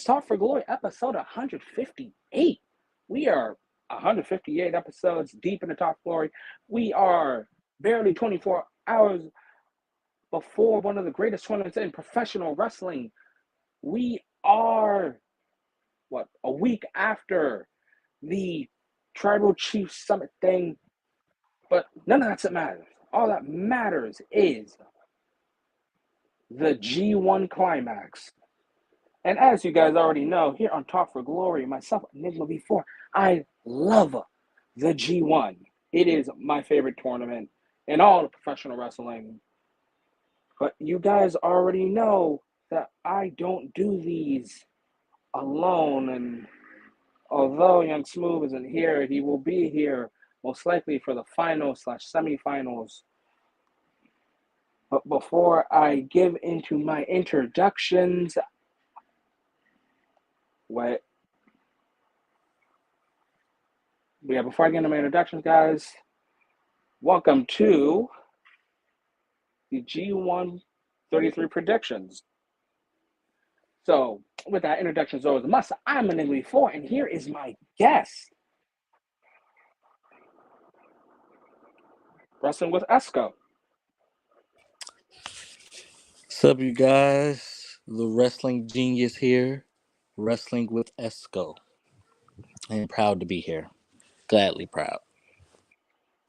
Talk for Glory, episode 158. We are 158 episodes deep into Talk for Glory. We are barely 24 hours before one of the greatest tournaments in professional wrestling. We are, a week after the Tribal Chief Summit thing, but none of that matters. All that matters is the G1 Climax. And as you guys already know, here on Talk for Glory, myself, Enigma V4, I love the G1. It is my favorite tournament in all of professional wrestling. But you guys already know that I don't do these alone. And although Young Smooth isn't here, he will be here most likely for the finals/semifinals. But before I give into my introductions, before I get into my introductions, guys, welcome to the G1 33 predictions. So, with that introduction, as always, I'm an English 4, and here is my guest, Wrestling with Esco. What's up, you guys? The wrestling genius here, wrestling with Esco. I'm proud to be here. Gladly proud.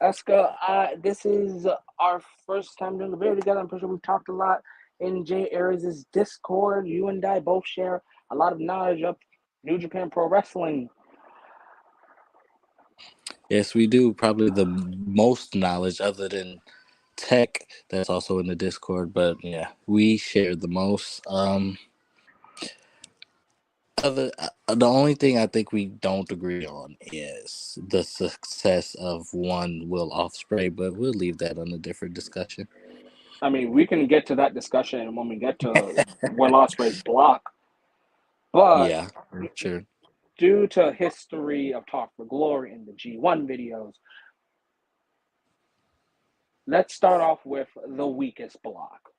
Esco, this is our first time doing the video together. I'm pretty sure we've talked a lot in Jay Aries' Discord. You and I both share a lot of knowledge of New Japan Pro Wrestling. Yes, we do. Probably the most knowledge other than Tech that's also in the Discord. But yeah, we share the most. The only thing I think we don't agree on is the success of one Will Ospreay, but we'll leave that on a different discussion. I mean, we can get to that discussion when we get to Will Ospreay's block. But yeah, sure. Due to history of Talk for Glory in the G1 videos, let's start off with the weakest block.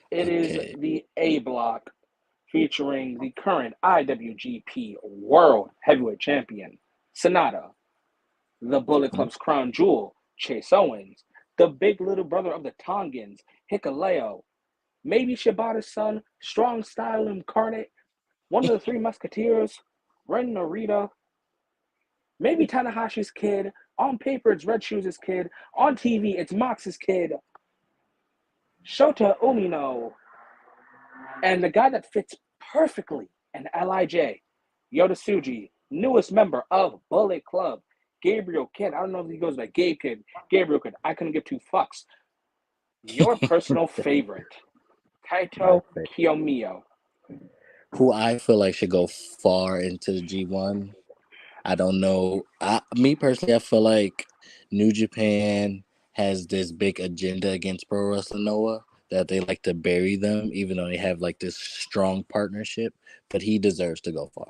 It is the A block, featuring the current IWGP World Heavyweight Champion, Sonata, the Bullet Club's crown jewel, Chase Owens, the big little brother of the Tongans, Hikuleo, maybe Shibata's son, Strong Style Incarnate, one of the Three Musketeers, Ren Narita, maybe Tanahashi's kid. On paper, it's Red Shoes' kid. On TV, it's Mox's kid. Shota Umino. And the guy that fits perfectly in LIJ, Yoda Tsuji, newest member of Bullet Club, Gabriel Kidd. I don't know if he goes by Gabe Kid, Gabriel Kid. I couldn't give two fucks. Your personal favorite, Kaito Kiyomiya. Who I feel like should go far into the G1. I don't know. Me personally, I feel like New Japan has this big agenda against Pro Wrestling Noah that they like to bury them, even though they have like this strong partnership. But he deserves to go far.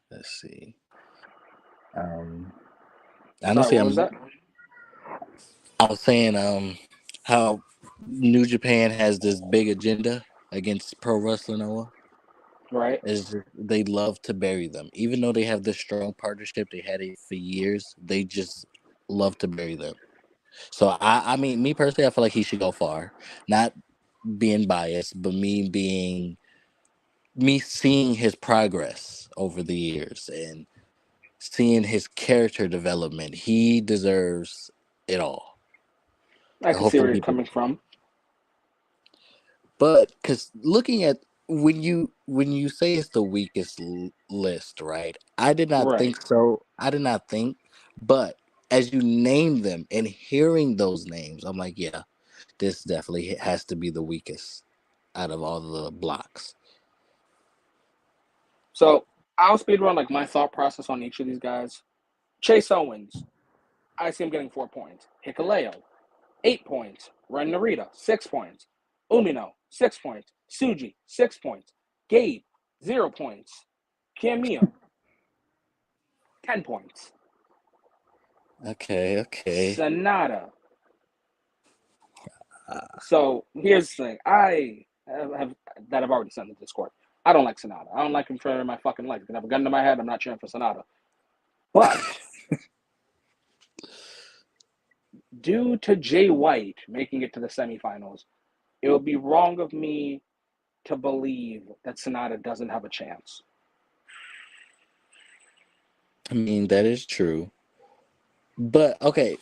Let's see. Honestly, Sorry, what was that? I was saying how New Japan has this big agenda against Pro Wrestling Noah. Right. They love to bury them, even though they have this strong partnership. They had it for years. They just love to bury them. So I mean, me personally, I feel like he should go far. Not being biased, but me seeing his progress over the years and seeing his character development. He deserves it all. I can see where you're coming from. But because looking at when you say it's the weakest list, right? I did not think so. I did not think, but as you name them and hearing those names, I'm like, yeah, this definitely has to be the weakest out of all the blocks. So I'll speed run like my thought process on each of these guys. Chase Owens, I see him getting 4 points. Hikuleo, 8 points. Ren Narita, 6 points. Umino, 6 points. Tsuji, 6 points. Gabe, 0 points. Kiyomiya, 10 points. Okay. Sonata. Uh, So here's the thing. I have that I've already sent to Discord. I don't like Sonata. I don't like him for my fucking life. You can have a gun to my head. I'm not cheering for Sonata. But due to Jay White making it to the semifinals, it would be wrong of me to believe that Sonata doesn't have a chance. I mean, that is true. But okay,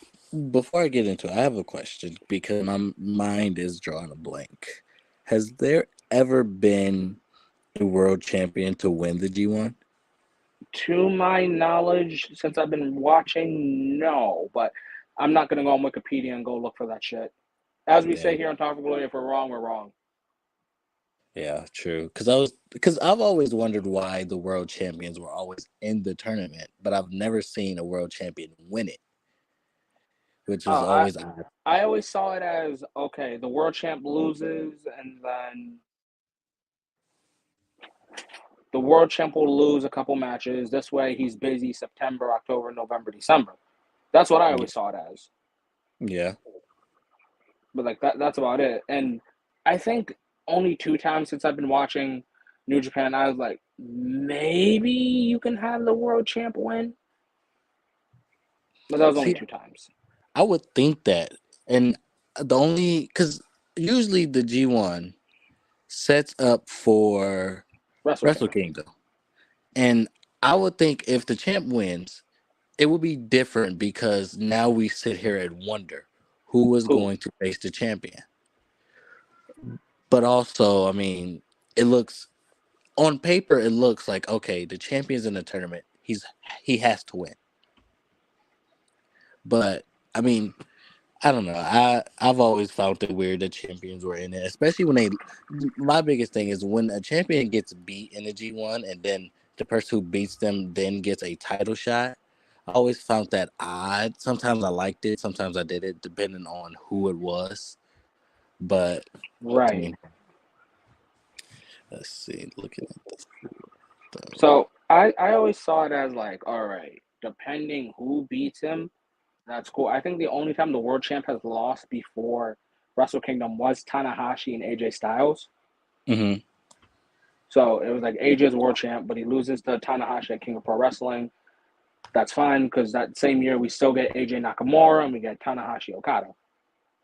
before I get into it, I have a question because my mind is drawing a blank. Has there ever been a world champion to win the G1? To my knowledge, since I've been watching, no. But I'm not going to go on Wikipedia and go look for that shit. As we Yeah, say here on Topic Glory, if we're wrong, we're wrong. yeah, true. Because I've always wondered why the world champions were always in the tournament, but I've never seen a world champion win it, which was Uh, always odd. I always saw it as okay, the world champ loses, and then the world champ will lose a couple matches. This way, he's busy September, October, November, December. That's what I always saw it as. Yeah. But like that's about it. And I think only 2 times since I've been watching New Japan, I was like, maybe you can have the world champ win. But that was only See, 2 times. I would think that, and the only because usually the G1 sets up for Wrestle Wrestle Kingdom. Kingdom. And I would think if the champ wins, it would be different because now we sit here and wonder who was Who? going to face the champion. But also, I mean, it looks on paper, it looks like okay, the champion's in the tournament. He has to win. But I mean, I don't know. I've always found it weird that champions were in it, especially when they. My biggest thing is when a champion gets beat in the G1, and then the person who beats them then gets a title shot. I always found that odd. Sometimes I liked it, sometimes I did it, depending on who it was. But I Right. mean, let's see. Looking at this, though. So I always saw it as like, all right, depending who beats him, that's cool. I think the only time the world champ has lost before Wrestle Kingdom was Tanahashi and AJ Styles. Mm-hmm. So it was like AJ's world champ, but he loses to Tanahashi at King of Pro Wrestling. That's fine because that same year we still get AJ Nakamura and we get Tanahashi Okada.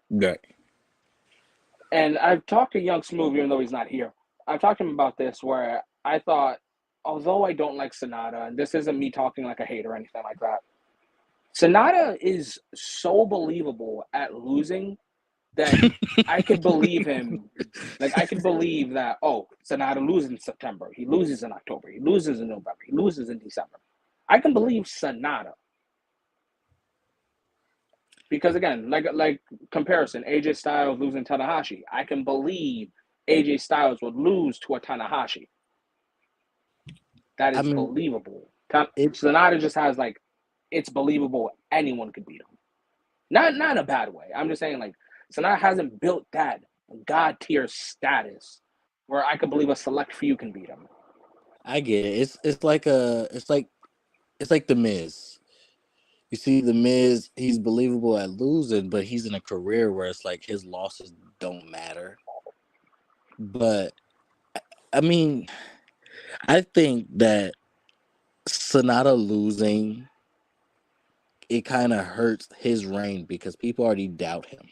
Right. And I've talked to Young Smooth, even though he's not here. I've talked to him about this where I thought, although I don't like Sonata, and this isn't me talking like a hater or anything like that, Sonata is so believable at losing that I could believe him. Like I could believe that, oh, Sonata loses in September, he loses in October, he loses in November, he loses in December. I can believe Sonata. Because again, like comparison, AJ Styles losing Tanahashi. I can believe AJ Styles would lose to a Tanahashi. That I is mean, believable. it. Sonata just has like it's believable anyone could beat him. Not in a bad way. I'm just saying like Sonata hasn't built that god tier status where I could believe a select few can beat him. I get it. It's like the Miz. You see, the Miz, he's believable at losing, but he's in a career where it's like his losses don't matter. But I mean, I think that Sonata losing it kind of hurts his reign because people already doubt him.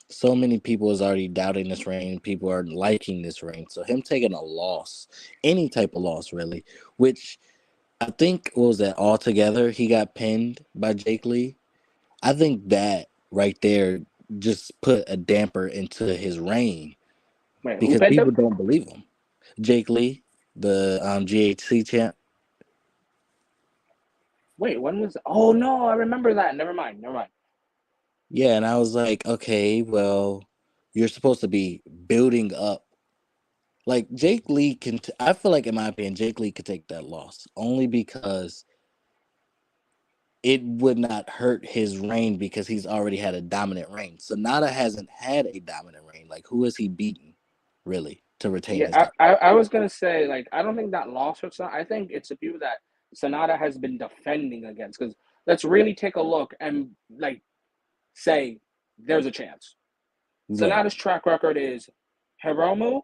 So many people is already doubting this reign. People are liking this reign. So him taking a loss, any type of loss really, which I think what was that altogether he got pinned by Jake Lee. I think that right there just put a damper into his reign Wait, who because pinned people him? don't believe him. Jake Lee, the GHC champ. Wait, when was? Oh no, I remember that. Never mind. Never mind. Yeah, and I was like, okay, well, you're supposed to be building up. Like Jake Lee can, I feel like in my opinion, Jake Lee could take that loss only because it would not hurt his reign because he's already had a dominant reign. Sonata hasn't had a dominant reign. Like who is he beating, really, to retain Yeah, his title? I was gonna say like I don't think that loss hurts. I think it's the people that Sonata has been defending against because let's really take a look and like say there's a chance. Right. Sonata's track record is Hiromu,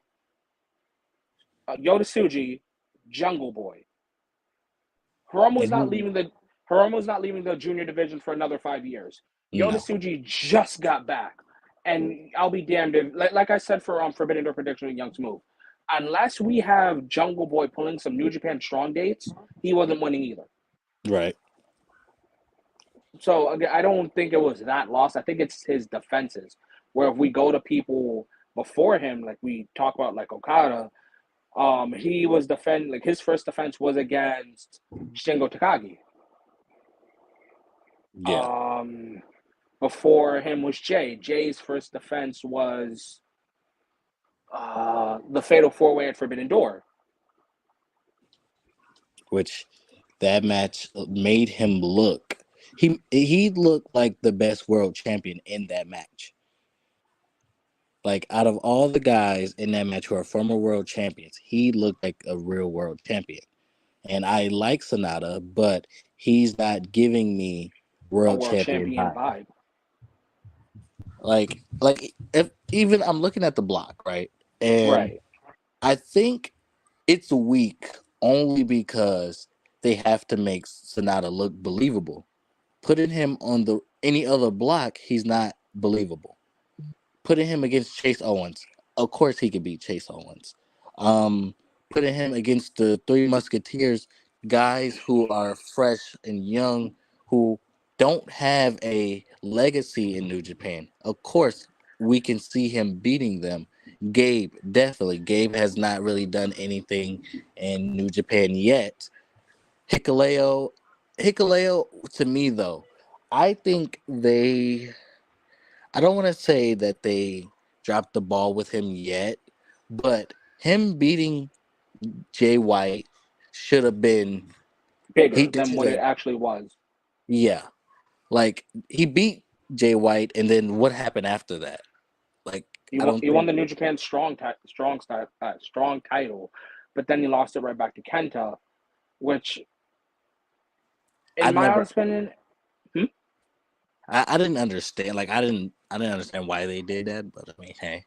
Yoda Tsuji, Jungle Boy. Hiromu's not And leaving the Hiromu's not leaving the junior division for another 5 years. Yoda no. Tsuji just got back, and I'll be damned if, like I said for Forbidden Door prediction and Young's move, unless we have Jungle Boy pulling some New Japan strong dates, he wasn't winning either. Right. So again, I don't think it was that loss. I think it's his defenses. Where if we go to people before him, like we talk about like Okada, he was defend like his first defense was against Shingo Takagi. Yeah. Um, Before him was Jay. Jay's first defense was the Fatal Four Way at Forbidden Door. Which that match made him look. He looked like the best world champion in that match. Like out of all the guys in that match who are former world champions, he looked like a real world champion. And I like Sonata, but he's not giving me A world world champion champion vibe. vibe. Like if even I'm looking at the block, right? And Right. I think it's weak only because they have to make Sonata look believable. Putting him on the any other block, he's not believable. Putting him against Chase Owens, of course he could beat Chase Owens. Um, Putting him against the Three Musketeers, guys who are fresh and young, who don't have a legacy in New Japan. Of course, we can see him beating them. Gabe, definitely. Gabe has not really done anything in New Japan yet. Hikuleo, Hikuleo, to me though, I think I don't want to say that they dropped the ball with him yet, but him beating Jay White should have been, Bigger than what it actually was. yeah, like he beat Jay White, and then what happened after that? Like, He I won, don't he won think the New Japan strong title, but then he lost it right back to Kenta, which, I in my never, honest opinion, hmm? I didn't understand. Like, I didn't understand why they did that, but I mean, hey,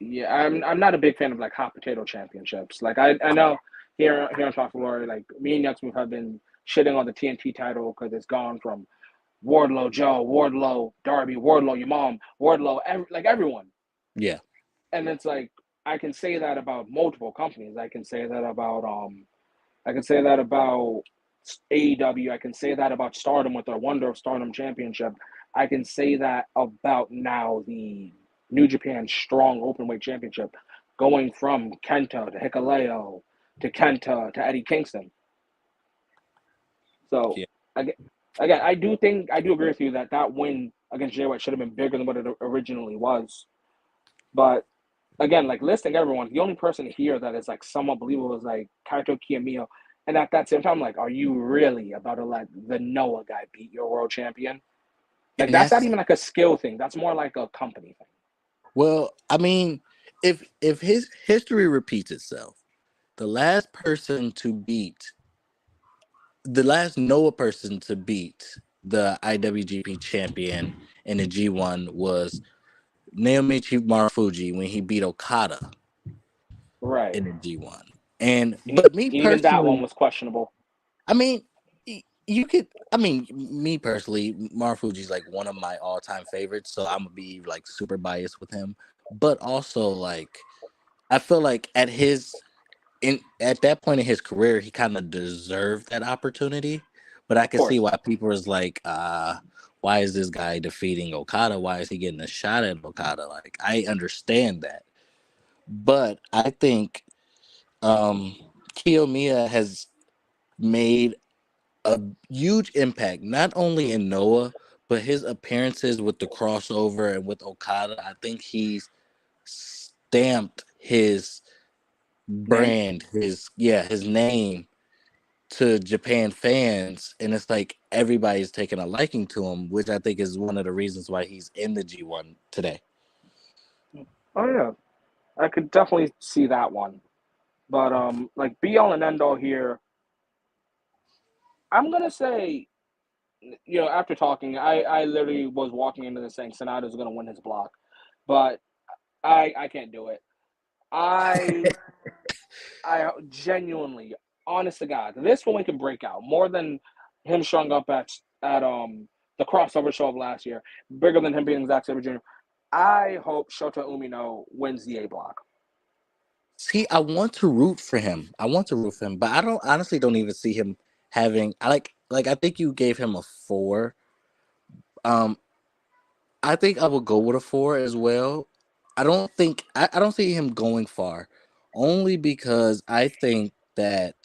Yeah, I'm not a big fan of like hot potato championships. Like I know here in South Florida, like me and Yucksmith have been shitting on the TNT title because it's gone from Wardlow Joe, Wardlow Darby, Wardlow your mom, Wardlow like everyone, yeah, and it's like I can say that about multiple companies. I can say that about AEW. I can say that about Stardom with their Wonder of Stardom Championship. I can say that about now the New Japan Strong Openweight Championship, going from Kenta to Hikuleo to Kenta to Eddie Kingston. So yeah, again, I do agree with you that that win against Jay White should have been bigger than what it originally was. But again, like listing everyone, the only person here that is like somewhat believable is like Kaito Kiyomiya. And at that same time, like, are you really about to let the Noah guy beat your world champion? Like, and that's not that's even like a skill thing. That's more like a company thing. well, I mean, if his history repeats itself, the last person to beat the last Noah person to beat the IWGP champion in the G1 was Naomichi Marufuji when he beat Okada Right. in the G1. And And but me even that one personally, was questionable. I mean, you could. I mean, me personally, Marufuji's like one of my all-time favorites, so I'm gonna be like super biased with him. But also, like, I feel like at that point in his career, he kind of deserved that opportunity. But I Of can see course. why people is like, why is this guy defeating Okada? Why is he getting a shot at Okada? Like, I understand that, but I think Kiyomiya has made a huge impact, not only in Noah, but his appearances with the crossover and with Okada. I think he's stamped his Name? brand, his name to Japan fans, and it's like everybody's taking a liking to him, which I think is one of the reasons why he's in the G1 today. Oh, yeah. I could definitely see that one. But, like, be all and end all here, I'm going to say after talking, I literally was walking into this saying Sonata's going to win his block, but I can't do it. I genuinely, honest to God, this one we can break out more than him showing up at the crossover show of last year, bigger than him being Zack Sabre Jr. I hope Shota Umino wins the A block. See, I want to root for him. But I don't honestly don't even see him having. I think you gave him a 4. Um, I think I would go with a 4 as well. I don't see him going far, only because I think that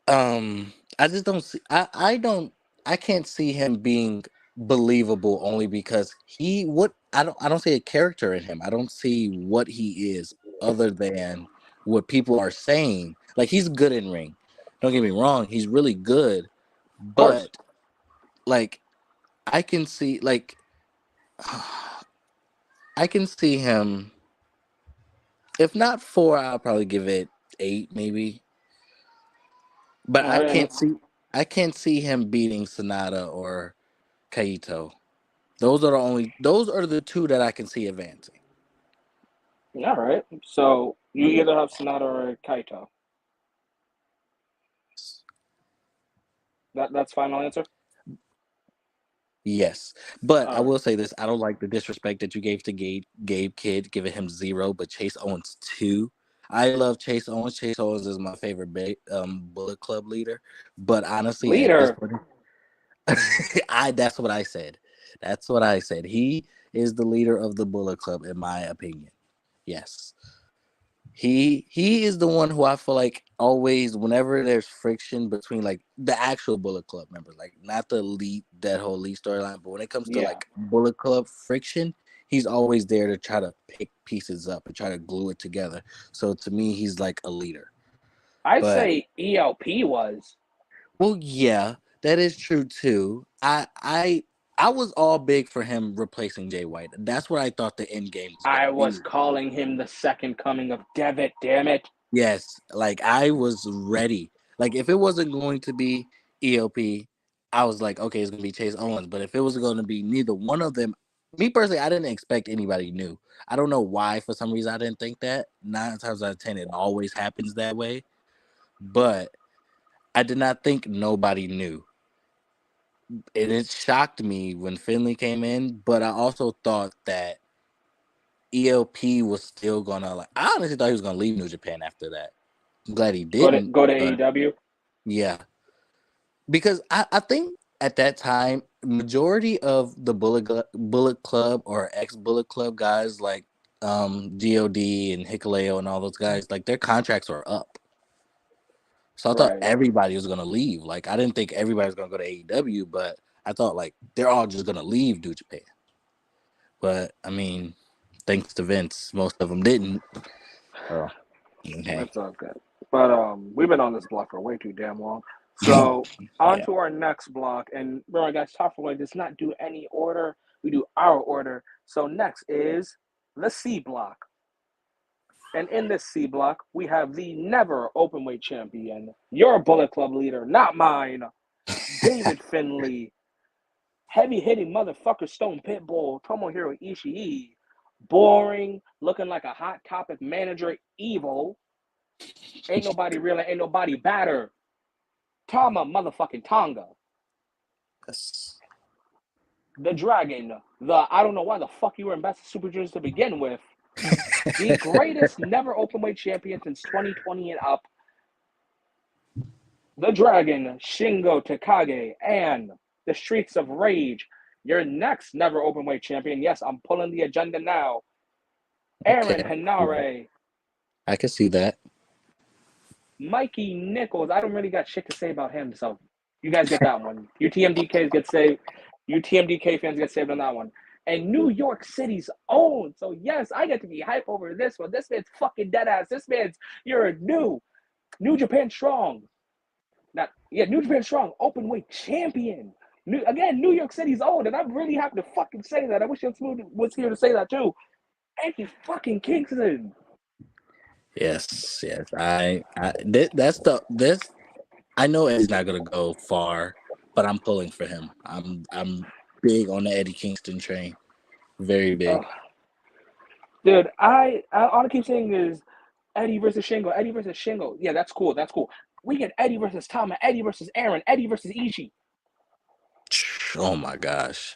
I just don't see. I can't see him being believable only because I don't see a character in him. I don't see what he is other than what people are saying. Like, he's good in ring. Don't get me wrong, he's really good, Of course. but like I can see like I can see him. If not 4, I'll probably give it 8, maybe. But All right. I can't see him beating Sonata or Kaito. Those are the two that I can see advancing. All right. So you either have Sonata or Kaito. That's final answer. Yes, but I All right. will say this: I don't like the disrespect that you gave to Gabe Kidd, giving him 0, but Chase Owens 2. I love Chase Owens. Chase Owens is my favorite Bullet Club leader. But honestly, at this Leader. point, that's what I said. That's what I said. He is the leader of the Bullet Club, in my opinion. Yes. He is the one who I feel like always, whenever there's friction between like the actual Bullet Club members, like not the elite, that whole elite storyline, but when it comes to Yeah. like Bullet Club friction, he's always there to try to pick pieces up and try to glue it together. So to me, he's like a leader. I'd But say ELP was. well, yeah, that is true too. I was all big for him replacing Jay White. That's what I thought the end game was gonna I be. was calling him the second coming of Devitt. Damn it. Yes, like I was ready. Like if it wasn't going to be ELP, I was like, okay, it's gonna be Chase Owens. But if it was going to be neither one of them, me personally, I didn't expect anybody new. I don't know why. For some reason, I didn't think that. 9 times out of 10, it always happens that way. But I did not think nobody knew. And it shocked me when Finley came in. But I also thought that ELP was still gonna like. I honestly thought he was gonna leave New Japan after that. I'm glad he didn't. Go to But AEW. yeah, because I think at that time, majority of the Bullet Club or ex Bullet Club guys like God and Hikuleo and all those guys, like their contracts were up. So I thought Right. everybody was gonna leave. Like I didn't think everybody was gonna go to AEW, but I thought like they're all just gonna leave New Japan. But I mean, thanks to Vince, most of them didn't. So okay. That's all good. But we've been on this block for way too damn long. So on Yeah. to our next block. And remember, guys, Top Floyd does not do any order. We do our order. So next is the C block. And in this C block, we have the never openweight champion, your Bullet Club leader, not mine, David Finley, heavy hitting motherfucker, Stone Pitbull, Tomohiro Ishii, boring, looking like a hot topic manager, evil. Ain't nobody real, ain't nobody batter. Tama motherfucking Tonga. Yes. The Dragon. I don't know why the fuck you were in Best of Super Juniors to begin with. The greatest never openweight champion since 2020 and up. The Dragon, Shingo Takagi, and the Streets of Rage. Your next never openweight champion. Yes, I'm pulling the agenda now. Aaron Okay. Henare, I can see that. Mikey Nichols. I don't really got shit to say about him, so you guys get that one. UTMDKs get saved. UTMDK fans get saved on that one. And New York City's own. So yes, I get to be hype over this one. This man's fucking dead ass. This man's you're a New Japan Strong. Not yeah, New Japan Strong open weight champion. New York City's own, and I'm really happy to fucking say that. I wish Smooth was here to say that too. Eddie fucking Kingston. Yes, yes. That's the this. I know Eddie's not gonna go far, but I'm pulling for him. I'm big on the Eddie Kingston train. Very big. Ugh. Dude, I all I keep saying is Eddie versus Shingo, Eddie versus Shingo. Yeah, that's cool. That's cool. We get Eddie versus Tama, Eddie versus Aaron, Eddie versus Ishii. Oh my gosh.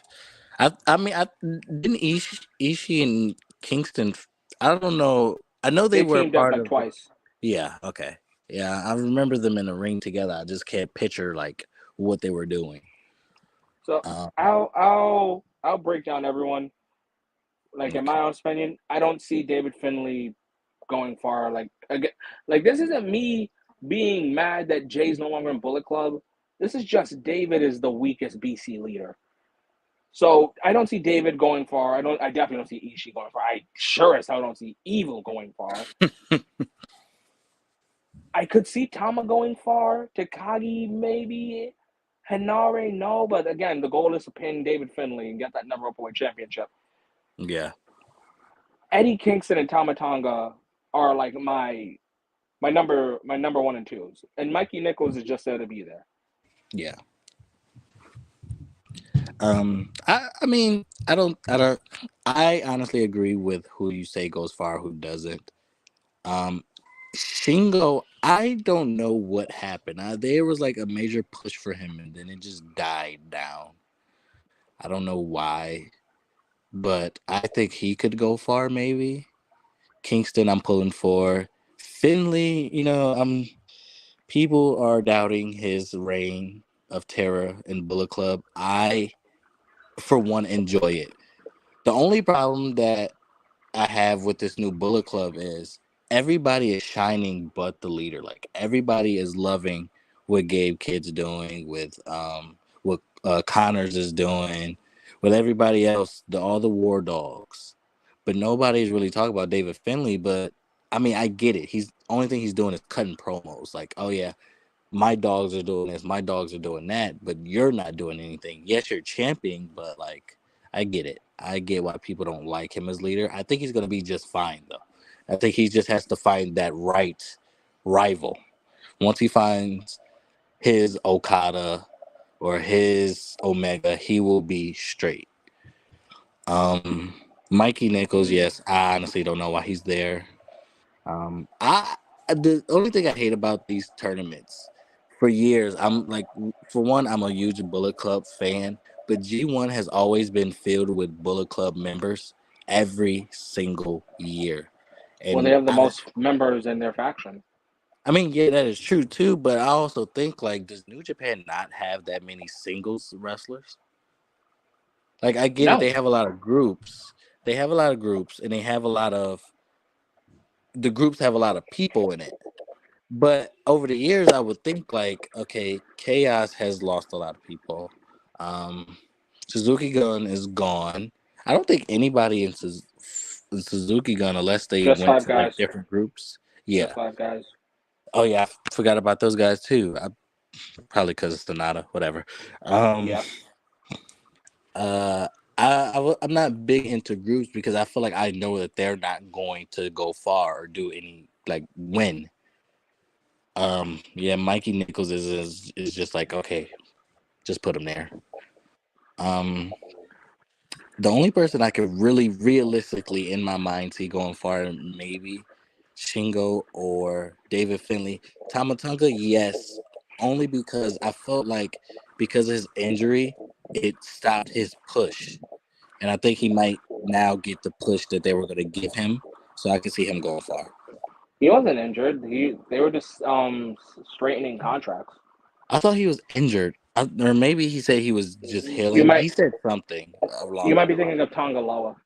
I mean I didn't Ishii and Kingston. I don't know. I know they They were a teamed up part like of. twice. Yeah. Okay. Yeah, I remember them in the ring together. I just can't picture like what they were doing. So Um, I'll break down everyone. Like in my own opinion, I don't see David Finley going far. Like again, like this isn't me being mad that Jay's no longer in Bullet Club. This is just David is the weakest BC leader. So I don't see David going far. I don't. I definitely don't see Ishii going far. I sure as hell don't see Evil going far. I could see Tama going far. Takagi maybe. Hanare no, but again, the goal is to pin David Finley and get that number up championship. yeah. Eddie Kingston and Tama Tonga are like my number one and twos, and Mikey Nichols is just there to be there. Yeah. I mean, I honestly agree with who you say goes far, who doesn't. Um, Shingo, I don't know what happened. There was like a major push for him, and then it just died down. I don't know why, but I think he could go far. Maybe Kingston, I'm pulling for Finley. People are doubting his reign of terror in Bullet Club. I, for one, enjoy it. The only problem that I have with this new Bullet Club is everybody is shining but the leader. Like everybody is loving what Gabe Kid's doing, with what Connors is doing, with everybody else, all the War Dogs. But nobody's really talking about David Finley. But I mean, I get it. He's only thing he's doing is cutting promos. Like, oh yeah, my dogs are doing this, my dogs are doing that, but you're not doing anything. Yes, you're championing, but like, I get it. I get why people don't like him as leader. I think he's going to be just fine, though. I think he just has to find that right rival. Once he finds his Okada or his Omega, he will be straight. Um, Mikey Nichols, yes, I honestly don't know why he's there. I The only thing I hate about these tournaments, for years, I'm like, for one, I'm a huge Bullet Club fan, but G1 has always been filled with Bullet Club members every single year, Well, they and have the most members in their faction. I mean, yeah, that is true too. But I also think, like, does New Japan not have that many singles wrestlers? Like, I get it; No, they have a lot of groups. They have a lot of groups, and they have a lot of the groups have a lot of people in it. But over the years, I would think like, okay, Chaos has lost a lot of people. Um, Suzuki Gun is gone. I don't think anybody in Suzuki Gun, unless they just went five to like guys. different groups. Just Yeah. five guys. Oh yeah, I forgot about those guys too. Probably because it's Sonata, whatever. Um, Yeah. uh, I'm not big into groups because I feel like I know that they're not going to go far or do any like win. Yeah, Mikey Nichols is just like, okay, just put him there. Um, the only person I could really realistically in my mind see going far, maybe Shingo or David Finley. Tamatonga, yes, only because I felt like because of his injury, it stopped his push, and I think he might now get the push that they were going to give him. So I can see him going far. He wasn't injured. They were just straightening contracts. I thought he was injured, or maybe he said he was just You healing. might He said something you along might that be line. thinking of Tonga Loa.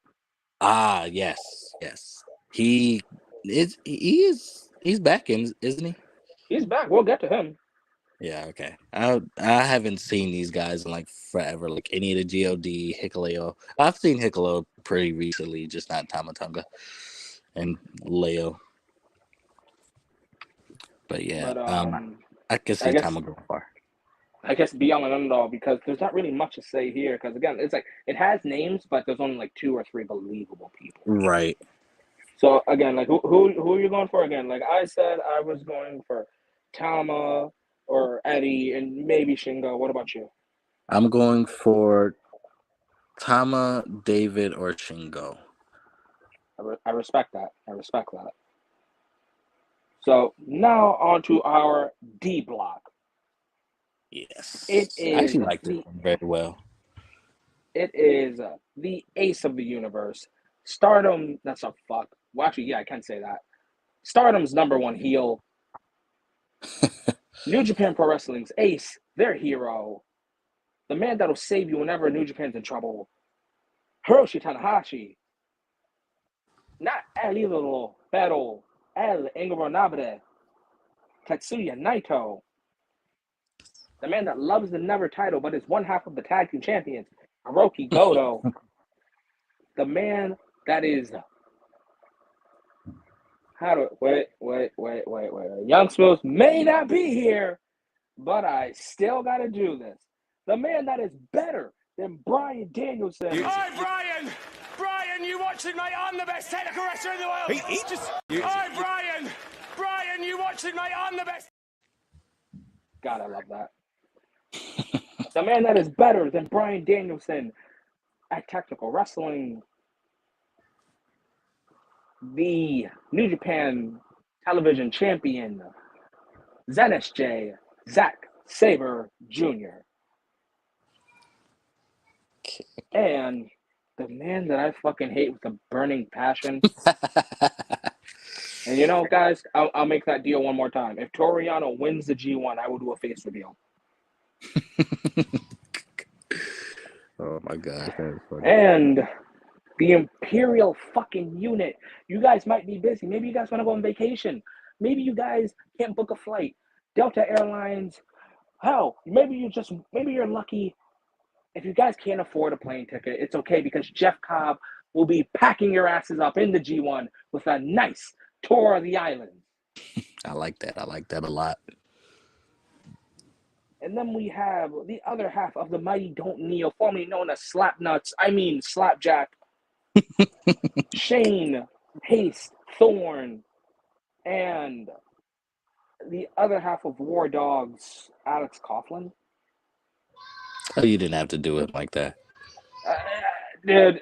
Ah, yes, yes. He he's back in, isn't he? He's back. We'll get to him. Yeah, okay. I haven't seen these guys in like forever, like any of the God, Hikaleo. I've seen Hikaleo pretty recently, just not Tamatonga and Leo. But yeah, But I can I see guess Tama going far. I guess beyond an underdog because there's not really much to say here. Because again, it's like it has names, but there's only like two or three believable people. Right. So again, like who are you going for again? Like I said, I was going for Tama or Eddie and maybe Shingo. What about you? I'm going for Tama, David, or Shingo. I respect that. I respect that. So now on to our D block. Yes. It I is actually like this one very well. it is the ace of the universe. Stardom. That's a fuck. Well, actually, yeah, I can say that. Stardom's number one heel. New Japan Pro Wrestling's ace, their hero, the man that'll save you whenever New Japan's in trouble. Hiroshi Tanahashi. Not El Idolo, pero El Ingobernable. Tetsuya Naito. The man that loves the never title but is one half of the tag team champions. Hiroki Goto. The man that is wait. Young Smooth may not be here, but I still gotta do this. The man that is better than Bryan Danielson. Hi, Brian! Brian, you watching, mate? I'm the best technical wrestler in the world! He just... Hi, Brian! Brian, you watching, mate? I'm the best... God, I love that. The man that is better than Bryan Danielson at Technical Wrestling. The New Japan Television Champion, ZSJ, Zack Sabre Jr. And the man that I fucking hate with a burning passion. And you know, guys, I'll make that deal one more time. If Toriano wins the G1, I will do a face reveal. Oh my god, that is funny. And the Imperial fucking unit. You guys might be busy. Maybe you guys want to go on vacation. Maybe you guys can't book a flight. Delta Airlines. Hell, maybe you're lucky. If you guys can't afford a plane ticket, it's okay because Jeff Cobb will be packing your asses up in the G1 with a nice tour of the island. I like that. I like that a lot. And then we have the other half of the mighty Don't Kneel, formerly known as Slapjack, Shane, Haste, Thorne, and the other half of War Dogs, Alex Coughlin. Oh, you didn't have to do it like that. Dude,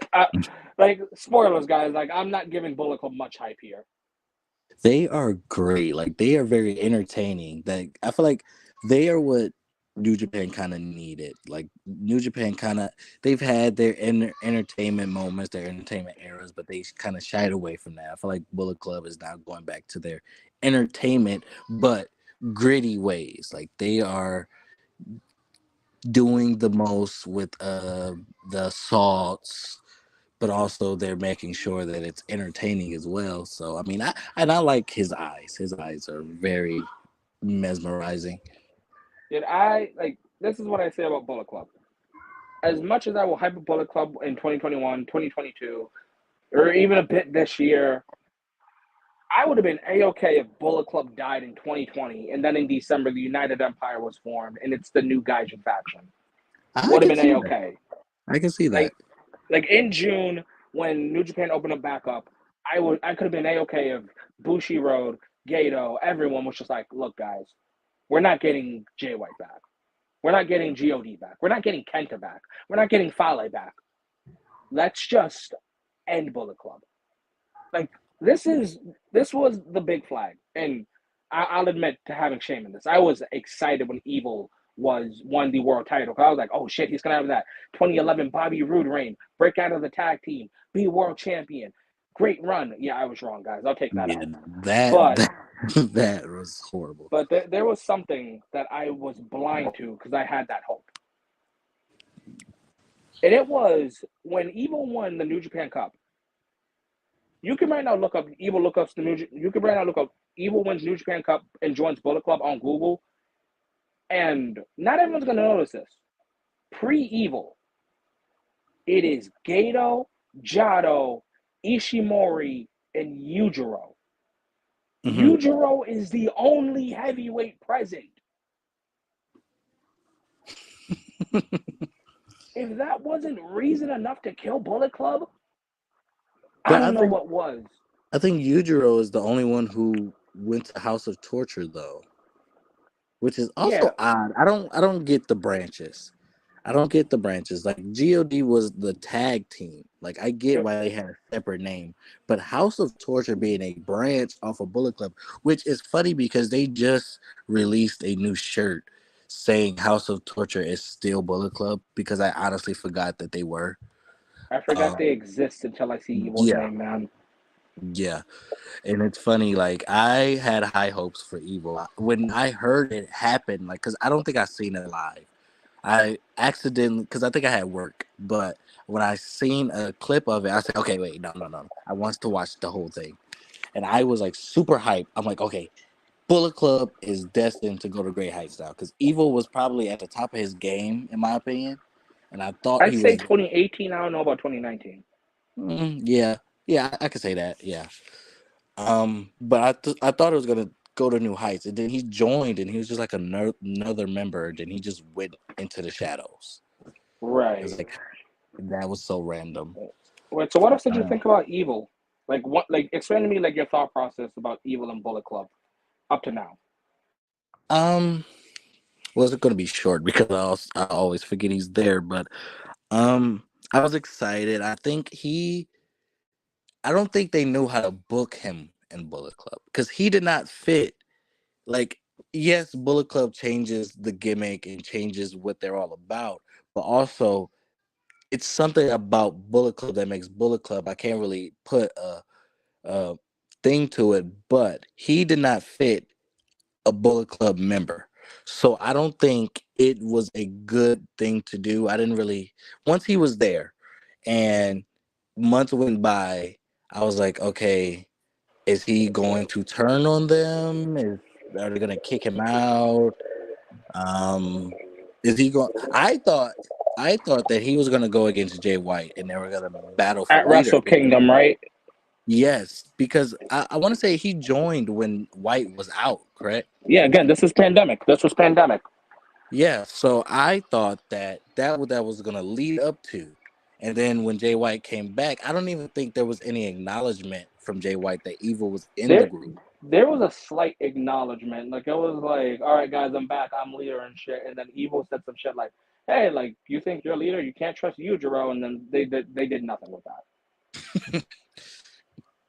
like, spoilers, guys. Like, I'm not giving Bullet Club much hype here. They are great. Like, they are very entertaining. Like, I feel like they are what New Japan kind of needed. Like, New Japan they've had their entertainment moments, their entertainment eras, but they kind of shied away from that. I feel like Bullet Club is now going back to their entertainment, but gritty ways. Like, they are doing the most with the assaults, but also they're making sure that it's entertaining as well. So I mean, I like his eyes. His eyes are very mesmerizing. Dude, this is what I say about Bullet Club. As much as I will hype a Bullet Club in 2021, 2022, or even a bit this year, I would have been A-okay if Bullet Club died in 2020, and then in December, the United Empire was formed, and it's the new Gaijin faction. Would have been A-okay. I can see that. Like in June, when New Japan opened up back up, I could have been A-okay if Bushi Road, Gato, everyone was just like, look, guys, we're not getting Jay White back. We're not getting God back. We're not getting Kenta back. We're not getting Fale back. Let's just end Bullet Club. Like, this was the big flag. And I'll admit to having shame in this. I was excited when Evil won the world title. I was like, oh shit, he's gonna have that 2011 Bobby Roode reign, break out of the tag team, be world champion. Great run. Yeah, I was wrong, guys. I'll take that out. That was horrible. But there was something that I was blind to because I had that hope. And it was when Evil won the New Japan Cup. You can right now look up Evil lookups you can right now look up Evil wins New Japan Cup and joins Bullet Club on Google. And not everyone's gonna notice this. Pre-Evil, it is Gato, Jado, Ishimori, and Yujiro. Mm-hmm. Yujiro is the only heavyweight present. If that wasn't reason enough to kill Bullet Club, I don't know what was. I think Yujiro is the only one who went to House of Torture, though, which is also odd. I don't get the branches. I don't get the branches. Like God was the tag team. Like I get Yep. why they had a separate name, but House of Torture being a branch off of Bullet Club, which is funny because they just released a new shirt saying House of Torture is still Bullet Club because I honestly forgot that they were. I forgot Um, they exist until I see Evil's yeah, name, man. yeah, and it's funny. Like I had high hopes for Evil when I heard it happen. Like, cause I don't think I seen it live. I accidentally, because I think I had work, but when I seen a clip of it, I said, okay, wait, no, no, no. I wants to watch the whole thing. And I was like super hyped. I'm like, okay, Bullet Club is destined to go to great heights now because Evil was probably at the top of his game, in my opinion. And I thought I'd he say was, 2018. I don't know about 2019. yeah, yeah, I could say that, yeah. But I thought it was gonna go to new heights, and then he joined, and he was just like another member. Then he just went into the shadows. It was Right. like that was so random. Wait. So what else did you Uh, think about Evil? Like what? Like explain to me like your thought process about Evil and Bullet Club up to now. um, well, it's going to be short because I always forget he's there. But I was excited. I don't think they knew how to book him in Bullet Club because he did not fit. Like, yes, Bullet Club changes the gimmick and changes what they're all about, but also it's something about Bullet Club that makes Bullet Club. I can't really put a thing to it, but he did not fit a Bullet Club member. So I don't think it was a good thing to do. I didn't really once he was there and months went by, I was like, okay, is he going to turn on them? Are they gonna kick him out? Um is he going I thought that he was gonna go against Jay White and they were gonna battle for At Wrestle leadership. Kingdom, right? Yes, because I want to say he joined when White was out, correct? Yeah. Again, this is pandemic. This was pandemic. Yeah, so I thought that what that was gonna lead up to, and then when Jay White came back, I don't even think there was any acknowledgement from Jay White that Evil was in the There, group. there was a slight acknowledgement. Like it was like, all right, guys, I'm back. I'm leader and shit. And then Evil said some shit like, hey, like you think you're a leader? You can't trust you, Jero. And then they did nothing with that.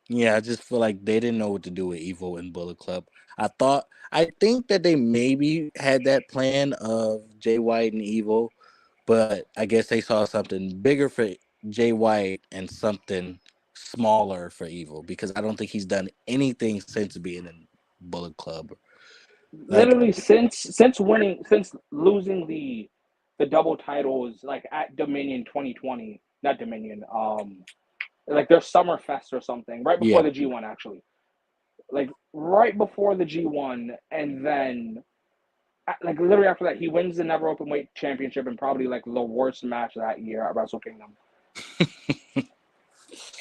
Yeah, I just feel like they didn't know what to do with Evil and Bullet Club. I think that they maybe had that plan of Jay White and Evil, but I guess they saw something bigger for Jay White and something smaller for Evil because I don't think he's done anything since being in Bullet Club. Like, Literally since losing the double titles like at Dominion 2020, not Dominion, like their Summerfest or something, right before yeah, the G1 actually. Like right before the G1, and then like literally after that, he wins the Never Open Weight Championship in probably like the worst match that year at Wrestle Kingdom.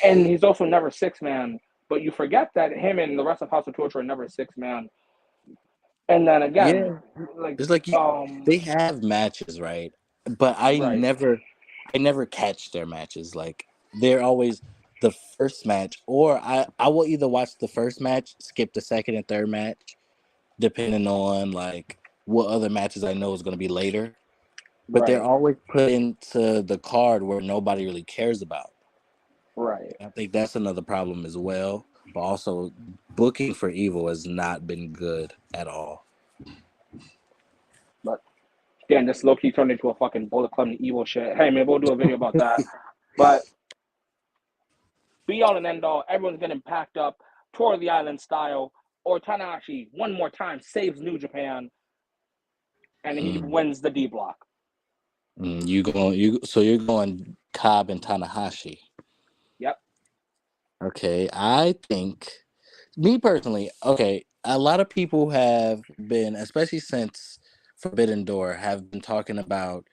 And he's also never six man, but you forget that him and the rest of House of Torture are never six man. And then again, yeah. like It's like they have matches, right? But right, I never catch their matches. Like they're always the first match, or I will either watch the first match, skip the second and third match, depending on like what other matches I know is going to be later. But they're right, always put into the card where nobody really cares about. right. I think that's another problem as well. But also, booking for Evil has not been good at all. But again, this low key turned into a fucking Bullet Club and evil shit. Hey, maybe we'll do a video about that. But be all and end all, everyone's getting packed up, tour of the island style, or Tanahashi one more time saves New Japan, and he Mm. wins the D block. You're going Cobb and Tanahashi. Yep. Okay, I think me personally, okay, a lot of people have been, especially since Forbidden Door, have been talking about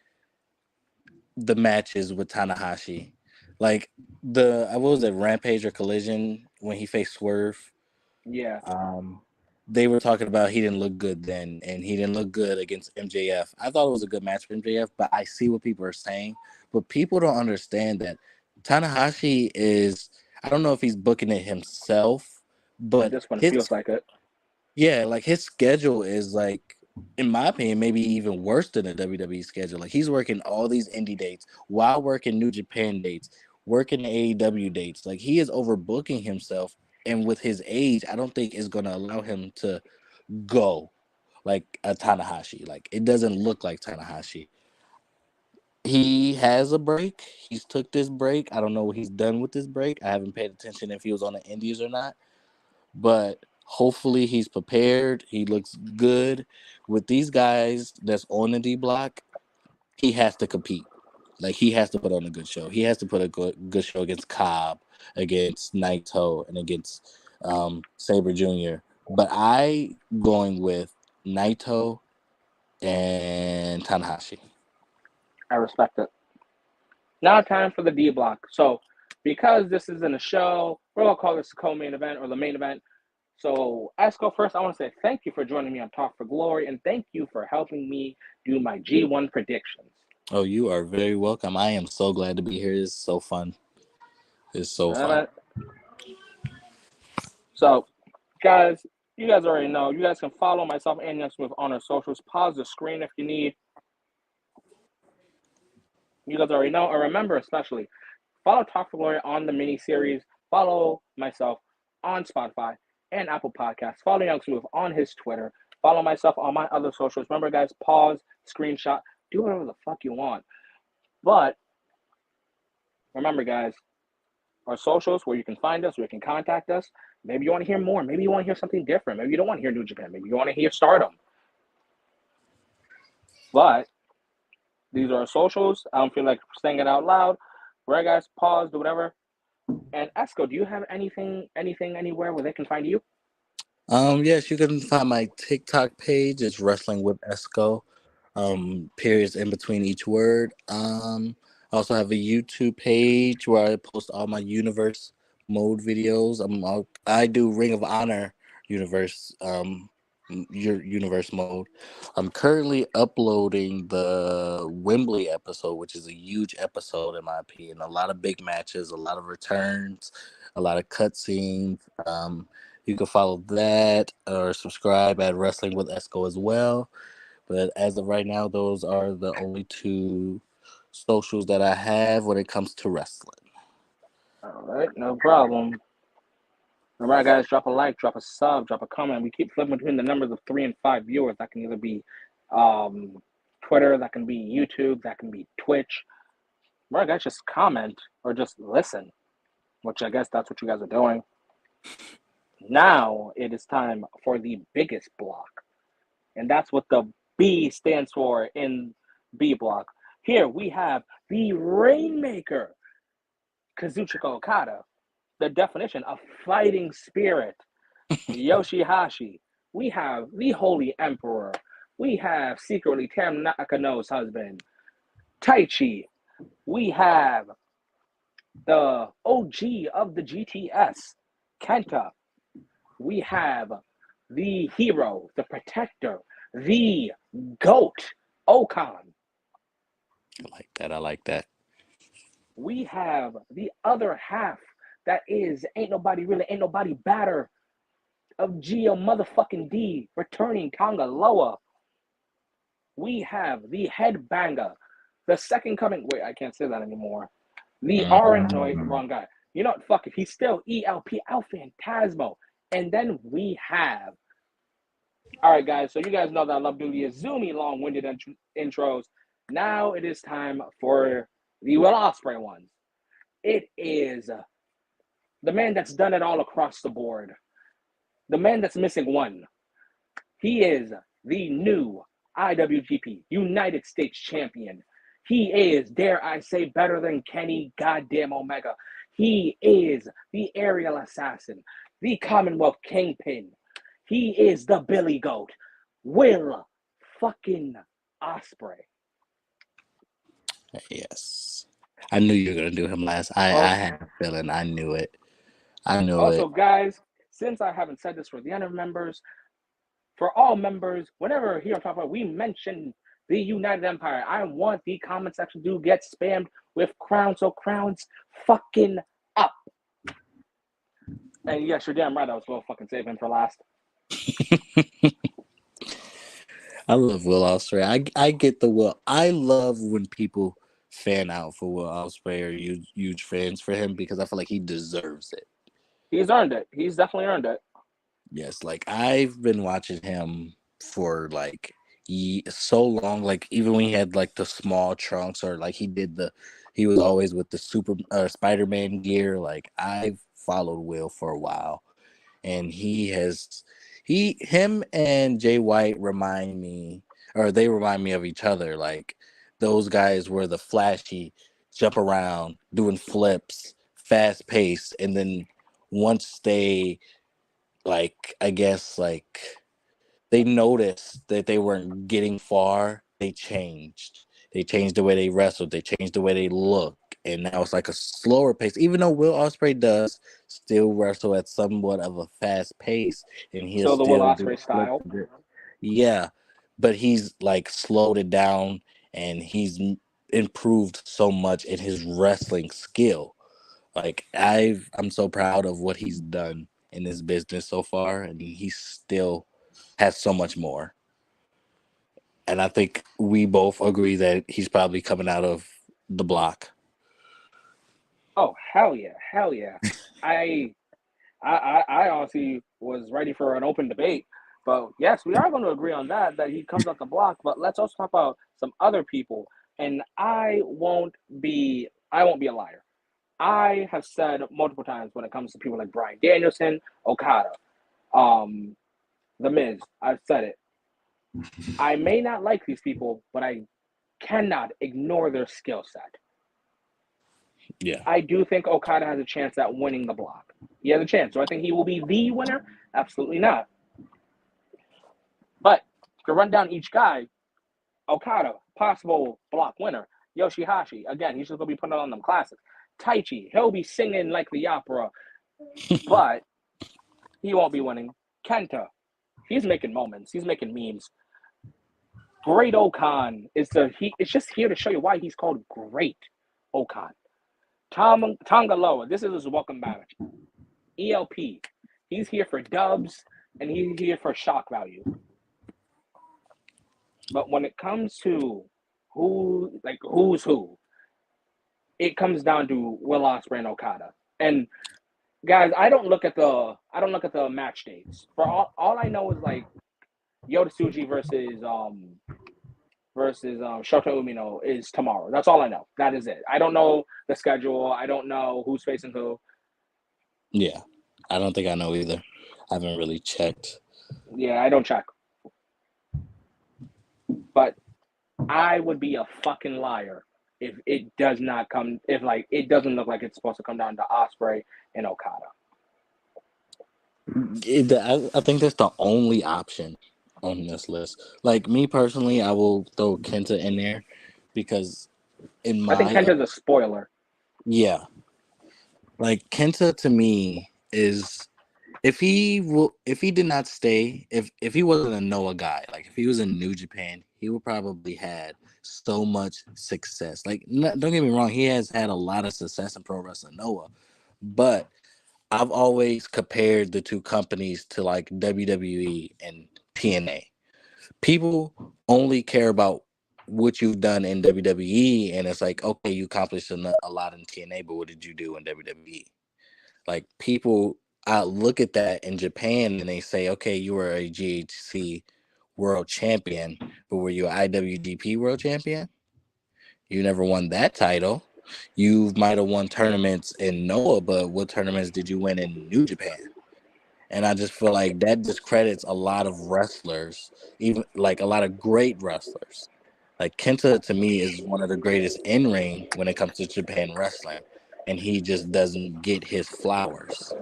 the matches with Tanahashi. Like what was it, Rampage or Collision when he faced Swerve? Yeah. Um, they were talking about he didn't look good then, and he didn't look good against MJF. I thought it was a good match for MJF, but I see what people are saying. But people don't understand that Tanahashi is. I don't know if he's booking it himself, but This one feels like it. like his schedule is like in my opinion, maybe even worse than a WWE schedule. Like he's working all these indie dates while working New Japan dates, working AEW dates. Like he is overbooking himself, and with his age, I don't think it's going to allow him to go like a Tanahashi. Like it doesn't look like Tanahashi. He has a break. He's took this break. I don't know what he's done with this break. I haven't paid attention if he was on the Indies or not. But hopefully he's prepared. He looks good. With these guys that's on the D block, he has to compete. Like he has to put on a good show. He has to put a good show against Cobb, against Naito, and against Saber Jr. But I going with Naito and Tanahashi. I respect it. Now time for the D block. So because this isn't a show, we're gonna call this the co-main event or the main event. So Esco, first I want to say thank you for joining me on Talk for Glory, and thank you for helping me do my G1 predictions. Oh, you are very welcome. I am so glad to be here. It's so fun. It's so fun. So, guys, you guys already know. You guys can follow myself and Young Smith on our socials. Pause the screen if you need. You guys already know. And remember, especially, follow Talk for Glory on the mini-series. Follow myself on Spotify and Apple Podcasts. Follow Young Smith on his Twitter. Follow myself on my other socials. Remember, guys, pause, screenshot, do whatever the fuck you want. But remember, guys, our socials where you can find us, where you can contact us. Maybe you want to hear more. Maybe you want to hear something different. Maybe you don't want to hear New Japan. Maybe you want to hear Stardom. But these are our socials. I don't feel like saying it out loud. Right, guys? Pause, do whatever. And Esco, do you have anything, anywhere where they can find you? Yes, you can find my TikTok page. It's Wrestling with Esco. Periods in between each word. I also have a YouTube page where I post all my universe mode videos. I do Ring of Honor universe your universe mode. I'm currently uploading the Wembley episode, which is a huge episode in my opinion. A lot of big matches, a lot of returns, a lot of cutscenes. You can follow that or subscribe at Wrestling with Esco as well. But as of right now, those are the only two socials that I have when it comes to wrestling. All right, no problem. All right, guys, drop a like, drop a sub, drop a comment. We keep flipping between the numbers of 3 and 5 viewers. That can either be Twitter, that can be YouTube, that can be Twitch. All right, guys, just comment or just listen, which I guess that's what you guys are doing. Now it is time for the biggest block, and that's what the B stands for in B block. Here we have the Rainmaker, Kazuchika Okada, the definition of fighting spirit, Yoshihashi. We have the Holy Emperor. We have secretly Tam Nakano's husband, Taichi. We have the OG of the GTS, Kenta. We have the hero, the protector, the GOAT, Okan. I like that. We have the other half that is ain't nobody batter of Gio motherfucking D returning Tonga Loa. We have the headbanger, the second coming. Wait, I can't say that anymore. The orange. No, wait, wrong guy. You know what? Fuck it. He's still ELP El Phantasmo. And then we have. All right, guys. So you guys know that I love doing these zoomy, long-winded intros. Now it is time for the Will Ospreay ones. It is the man that's done it all across the board. The man that's missing one. He is the new IWGP United States Champion. He is, dare I say, better than Kenny goddamn Omega. He is the aerial assassin, the Commonwealth Kingpin. He is the Billy Goat, Will fucking Ospreay. Yes. I knew you were going to do him last. I had a feeling. I knew it. Also, guys, since I haven't said this for the other members, for all members, whenever here on Top of we mention the United Empire, I want the comment section to get spammed with crowns, so crowns fucking up. And yes, you're damn right, I was going to fucking save him for last. I love Will Ospreay. I get the Will. I love when people fan out for Will Ospreay or huge fans for him because I feel like he deserves it. He's earned it. He's definitely earned it. Yes, like I've been watching him for like so long. Like even when he had like the small trunks or like he was always with the Spider-Man gear. Like I've followed Will for a while, and him and Jay White remind me, or they remind me of each other. Like those guys were the flashy, jump around, doing flips, fast pace, and then once they like I guess like they noticed that they weren't getting far, they changed. They changed the way they wrestled, they changed the way they look, and now it's like a slower pace. Even though Will Ospreay does still wrestle at somewhat of a fast pace, and he'll Still the Will still do Ospreay flips. style. Yeah, but he's like slowed it down, and he's improved so much in his wrestling skill. Like I'm so proud of what he's done in this business so far, and he still has so much more. And I think we both agree that he's probably coming out of the block. Oh hell yeah, hell yeah. I I honestly was ready for an open debate, but yes, we are going to agree on that he comes off the block. But let's also talk about some other people, and I won't be a liar. I have said multiple times when it comes to people like Bryan Danielson, Okada, um, The Miz. I've said it. I may not like these people, but I cannot ignore their skill set. Yeah. I do think Okada has a chance at winning the block. He has a chance. Do I think he will be the winner? Absolutely not. But to run down each guy, Okada, possible block winner. Yoshihashi, again, he's just going to be putting on them classics. Taichi, he'll be singing like the opera, but he won't be winning. Kenta, he's making moments. He's making memes. Great Okan it's just here to show you why he's called Great Okan. Tonga Loa, this is his welcome match. ELP, he's here for dubs and he's here for shock value. But when it comes to who's who, it comes down to Will Ospreay and Okada. And guys, I don't look at the match dates. For all I know is like Yota Tsuji versus Shota Umino is tomorrow. That's all I know. That is it. I don't know the schedule. I don't know who's facing who. Yeah. I don't think I know either. I haven't really checked. Yeah, I don't check. But I would be a fucking liar if it does not come if like it doesn't look like it's supposed to come down to Ospreay and Okada. I think that's the only option on this list. Like me personally, I will throw Kenta in there because in I think my Kenta's a spoiler. yeah, like Kenta to me is if he did not stay, if he wasn't a Noah guy, like if he was in New Japan, he would probably had so much success. Like don't get me wrong, he has had a lot of success in Pro Wrestling Noah, but I've always compared the two companies to like WWE and TNA. People only care about what you've done in WWE, and it's like, okay, you accomplished a lot in TNA, but what did you do in WWE? Like people, I look at that in Japan and they say, okay, you were a GHC world champion, but were you an IWGP world champion? You never won that title. You might have won tournaments in Noah, but what tournaments did you win in New Japan? And I just feel like that discredits a lot of wrestlers, even like a lot of great wrestlers. Like Kenta to me is one of the greatest in ring when it comes to Japan wrestling, and he just doesn't get his flowers.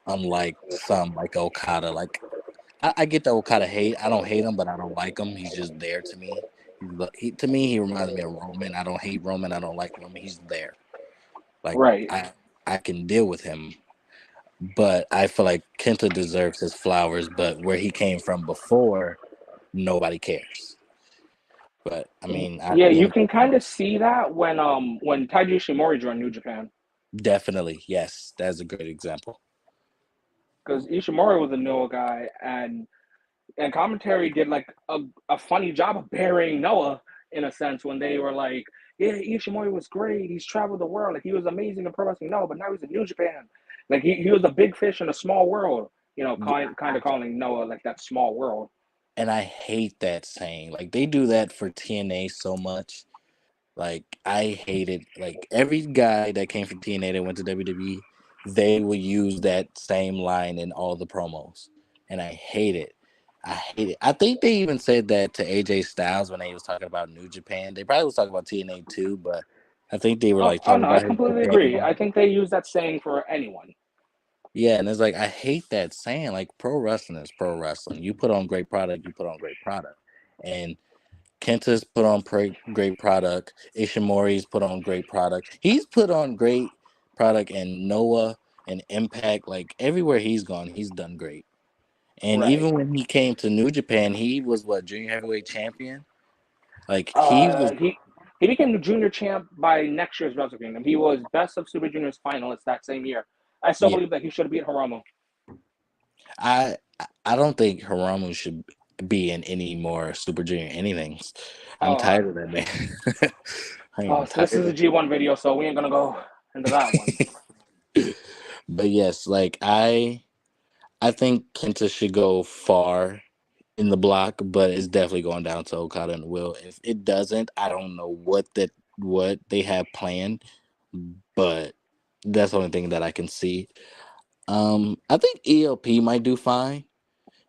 Unlike some like Okada, like I get the Okada hate. I don't hate him, but I don't like him. He's just there to me. To me, he reminds me of Roman. I don't hate Roman. I don't like Roman. He's there. Like Right. I can deal with him, but I feel like Kenta deserves his flowers. But where he came from before, nobody cares. But I mean, Yeah, you you know, can kind of see that when Taiji Ishimori joined New Japan. definitely yes, that's a great example. Because Ishimori was a Noah guy, and and commentary did like a funny job of burying Noah in a sense when they were like, yeah, Ishimori was great. He's traveled the world. Like he was amazing in pro wrestling. No, but now he's in New Japan. Like he was a big fish in a small world. You know, kind of calling Noah like that small world. And I hate that saying. Like they do that for TNA so much. Like I hate it. Like every guy that came from TNA that went to WWE, they will use that same line in all the promos, and I hate it. I hate it. I think they even said that to AJ Styles when they was talking about New Japan. They probably was talking about TNA too, but I think they were like Oh talking no, I about his completely Japan agree. run. I think they use that saying for anyone. Yeah, and it's like I hate that saying. Like pro wrestling is pro wrestling. You put on great product, you put on great product, and Kenta's put on great product. Ishimori's put on great product. He's put on great product, and Noah and Impact, like everywhere he's gone, he's done great. And Right. even when he came to New Japan, he was what, junior heavyweight champion. Like he was, He became the junior champ by next year's Wrestle Kingdom. He was best of Super Juniors finalist that same year. I still yeah. believe that he should have beat Hiromu. I I don't think Haramu should be in any more Super Junior anything. I'm Oh, tired of that man. I am so this is a tired. G1 video, so we ain't gonna go into that one. But yes, like I think Kenta should go far in the block, but it's definitely going down to Okada and Will. If it doesn't, I don't know what they have planned, but that's the only thing that I can see. I think ELP might do fine.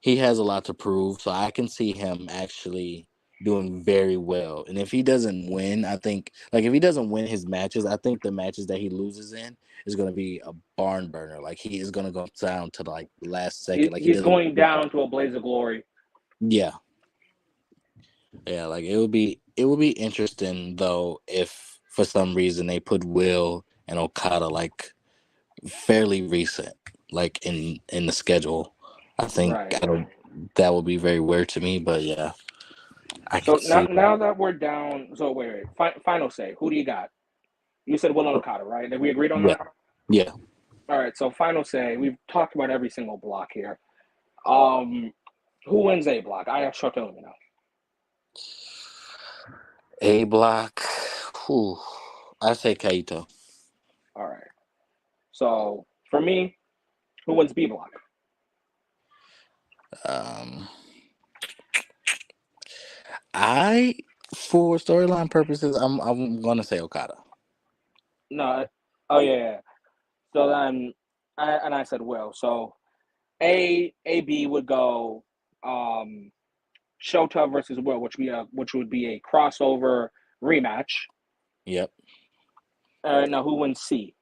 He has a lot to prove, so I can see him actually doing very well. And if he doesn't win, I think like if he doesn't win his matches, I think the matches that he loses in is going to be a barn burner. Like he is going to go down to like the last second. Like he He's doesn't. going down to a blaze of glory. Yeah, yeah. Like it would be interesting though if for some reason they put Will and Okada like fairly recent, like in the schedule. I think Right. I don't. That would be very weird to me, but yeah. I So could see that. now that we're down, so wait. Final say. Who do you got? You said Will and Okada, right? Did we agreed on Yeah, that? yeah. All right. So final say. We've talked about every single block here. Um, who wins A block? I have Shota Umino. A block. Whew. I say Kaito. All right. So for me, who wins B block? Um, I for storyline purposes, I'm gonna say Okada. No. Oh yeah. So then, I said Will. So A B would go Shota versus Will, which would be a crossover rematch. Yep. Now who wins C?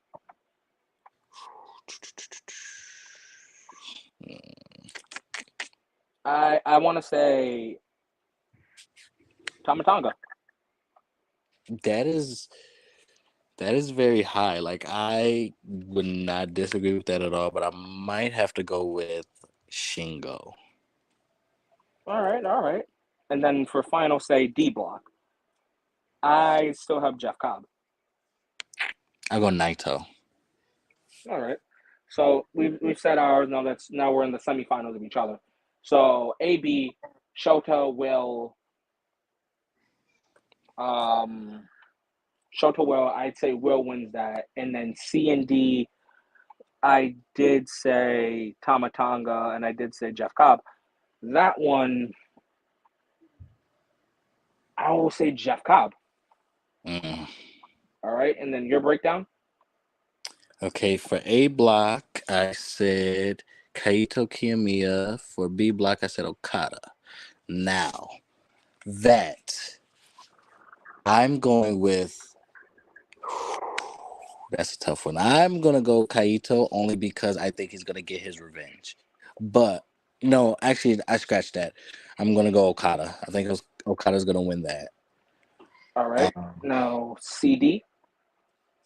I want to say Tamatanga. That is very high. Like I would not disagree with that at all, but I might have to go with Shingo. All right. And then for final say D block, I still have Jeff Cobb. I go Naito. All right. So we've said ours. Now we're in the semifinals of each other. So A B Shota will um Shota will, I'd say Will wins that, and then C and D I did say Tamatanga and I did say Jeff Cobb. That one I will say Jeff Cobb. Mm. All right, and then your breakdown. Okay, for A block, I said Kaito Kiyomiya. For B block, I said Okada. Now, that I'm going with. That's a tough one. I'm gonna go Kaito only because I think he's gonna get his revenge. But no, actually, I scratched that. I'm gonna go Okada. I think Okada's gonna win that. All right. Um, Now CD.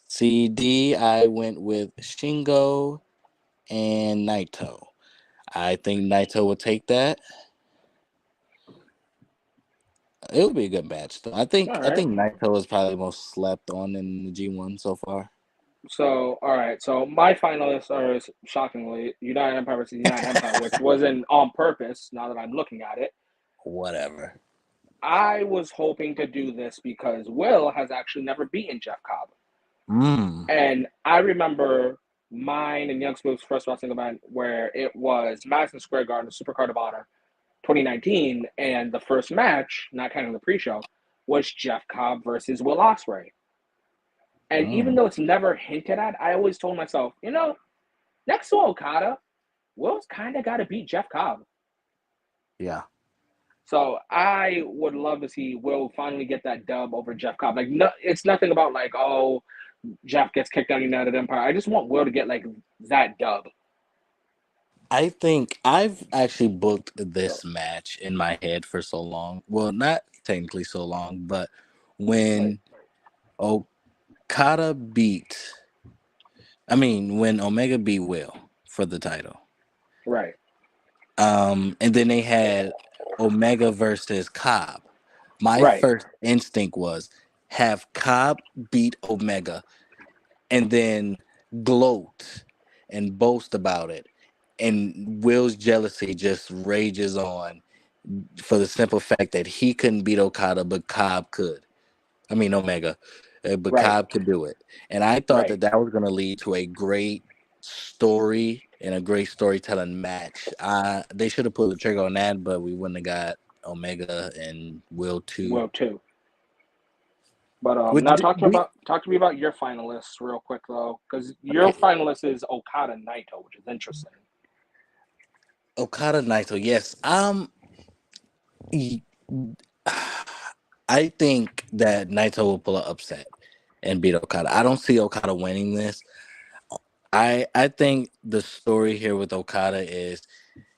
CD, I went with Shingo and Naito. I think Naito will take that. It would be a good match, though. I think All I right. think Naito is probably the most slept on in the G1 so far. So, all right. So my finalists are shockingly United Empire versus United Empire, which wasn't on purpose. Now that I'm looking at it, Whatever. I was hoping to do this because Will has actually never beaten Jeff Cobb, and I remember mine and Young Smooth's first wrestling event where it was Madison Square Garden, Supercard of Honor, 2019, and the first match, not counting the pre-show, was Jeff Cobb versus Will Ospreay. And even though it's never hinted at, I always told myself, next to Okada, Will's kind of got to beat Jeff Cobb. Yeah. So I would love to see Will finally get that dub over Jeff Cobb. Like, no, it's nothing about like, oh, Jeff gets kicked out of United Empire. I just want Will to get like that dub. I think I've actually booked this match in my head for so long. Well, not technically so long, but when Okada when Omega beat Will for the title. Right. And then they had Omega versus Cobb. My Right. first instinct was have Cobb beat Omega and then gloat and boast about it. And Will's jealousy just rages on for the simple fact that he couldn't beat Okada, but Cobb could. I mean, Omega, but Right. Cobb could do it. And I thought Right. that was going to lead to a great story and a great storytelling match. They should have pulled the trigger on that, but we wouldn't have got Omega and Will too. Will too. But now talk to me about your finalists real quick though, because your finalist is Okada Naito, which is interesting. Okada Naito, yes. I think that Naito will pull an upset and beat Okada. I don't see Okada winning this. I think the story here with Okada is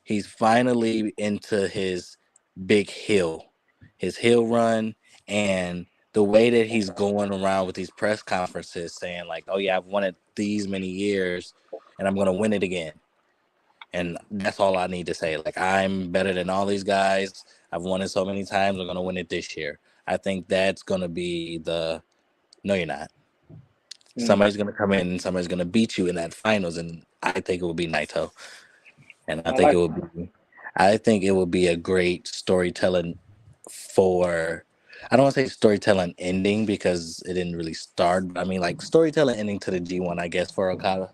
he's finally into his big his heel run, and the way that he's going around with these press conferences saying like, oh yeah, I've won it these many years and I'm going to win it again. And that's all I need to say. Like, I'm better than all these guys. I've won it so many times. I'm going to win it this year. I think that's going to be no, you're not. Somebody's going to come in and somebody's going to beat you in that finals. And I think it will be Naito. And I think it will be a great storytelling I don't want to say storytelling ending because it didn't really start. But I mean, like storytelling ending to the G1, I guess, for Okada.